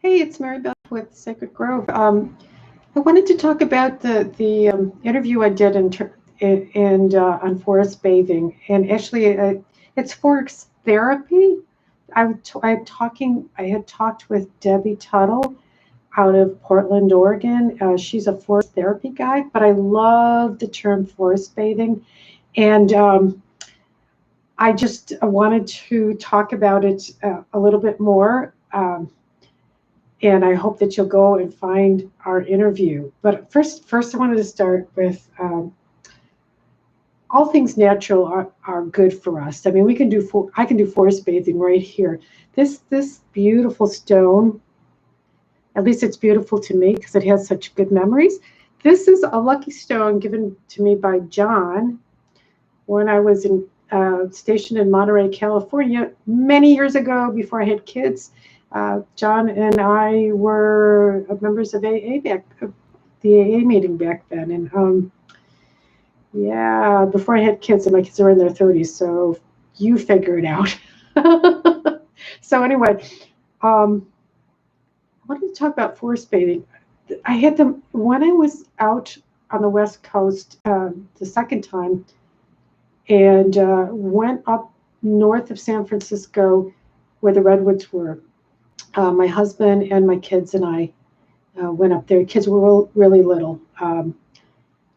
Hey, it's Mary Beth with Sacred Grove. I wanted to talk about the interview I did on forest bathing, and actually, it's forest therapy. I had talked with Debbie Tuttle out of Portland, Oregon. She's a forest therapy guide, but I love the term forest bathing, and I just wanted to talk about it a little bit more. And I hope that you'll go and find our interview. But first, I wanted to start with all things natural are good for us. I mean, I can do forest bathing right here. This beautiful stone, at least it's beautiful to me because it has such good memories. This is a lucky stone given to me by John when I was stationed in Monterey, California, many years ago before I had kids. John and I were members of the AA meeting back then, and yeah, before I had kids, and my kids are in their 30s, so you figure it out. So anyway, um, I wanted to talk about forest bathing. I had them when I was out on the West Coast the second time, and went up north of San Francisco where the redwoods were. My husband and my kids and I went up there. Kids were really little.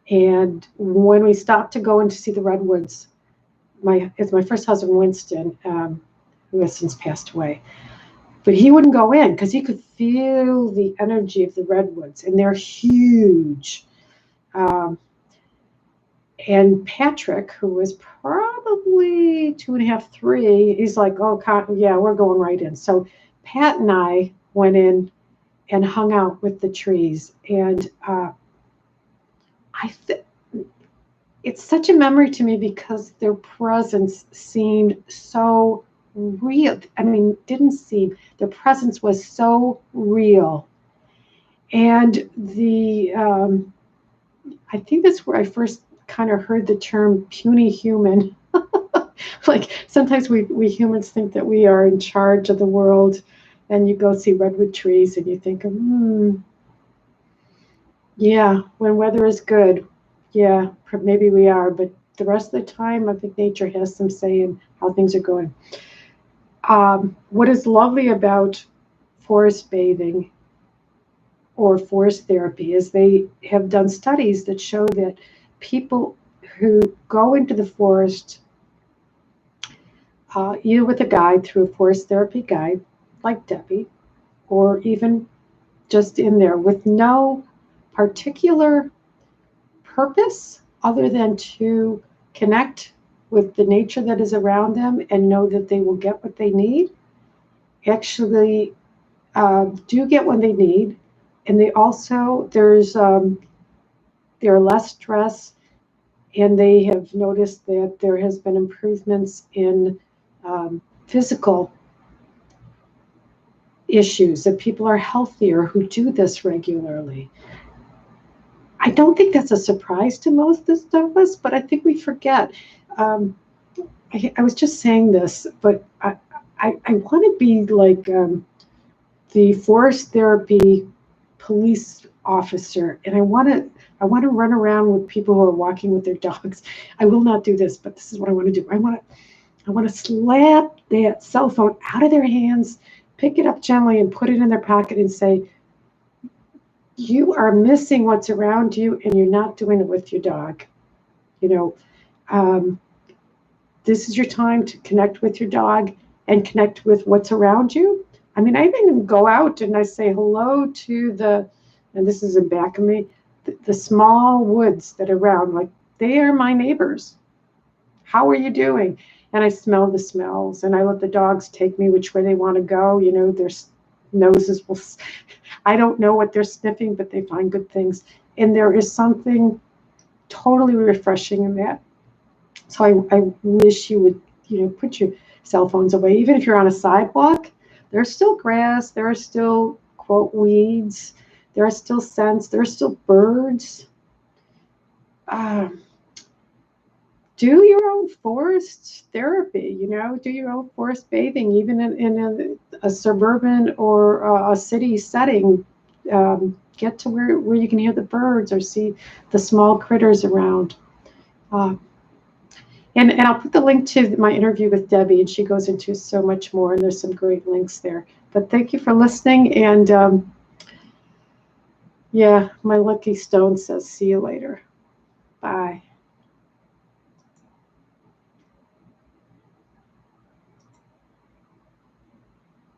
And when we stopped to go in to see the redwoods, it's my first husband, Winston, who has since passed away. But he wouldn't go in because he could feel the energy of the redwoods, and they're huge. Um, and Patrick, who was probably 2.5, 3, he's like, "Oh, yeah, we're going right in." So Pat and I went in and hung out with the trees, and I th- it's such a memory to me because their presence seemed so real. I mean, didn't seem, their presence was so real. And I think that's where I first kind of heard the term puny human. Like sometimes we humans think that we are in charge of the world, and you go see redwood trees and you think, yeah, when weather is good, yeah, maybe we are, but the rest of the time, I think nature has some say in how things are going. What is lovely about forest bathing or forest therapy is they have done studies that show that people who go into the forest, either with a guide through a forest therapy guide, like Debbie, or even just in there with no particular purpose other than to connect with the nature that is around them and know that they will get what they need, actually do get what they need. And they also, there are less stress, and they have noticed that there has been improvements in physical issues, that people are healthier who do this regularly. I don't think that's a surprise to most of us, but I think we forget. Um, I was just saying this, but I want to be like the forest therapy police officer, and I want to run around with people who are walking with their dogs. I will not do this, but this is what I want to do. I want to slap that cell phone out of their hands, pick it up gently, and put it in their pocket, and say, "You are missing what's around you, and you're not doing it with your dog. You know, um, this is your time to connect with your dog and connect with what's around you." I mean, I even go out and I say hello to and this is in back of me, the small woods that are around. Like, they are my neighbors. How are you doing? And I smell the smells, and I let the dogs take me which way they want to go. Their noses will, I don't know what they're sniffing, but they find good things. And there is something totally refreshing in that. So I wish you would, put your cell phones away. Even if you're on a sidewalk, there's still grass, there are still, quote, weeds, there are still scents, there are still birds. Um, do your own forest therapy, do your own forest bathing, even in a suburban or a city setting. Get to where you can hear the birds or see the small critters around. Uh, and I'll put the link to my interview with Debbie, and she goes into so much more, and there's some great links there. But thank you for listening, and yeah, my lucky stone says see you later. Bye.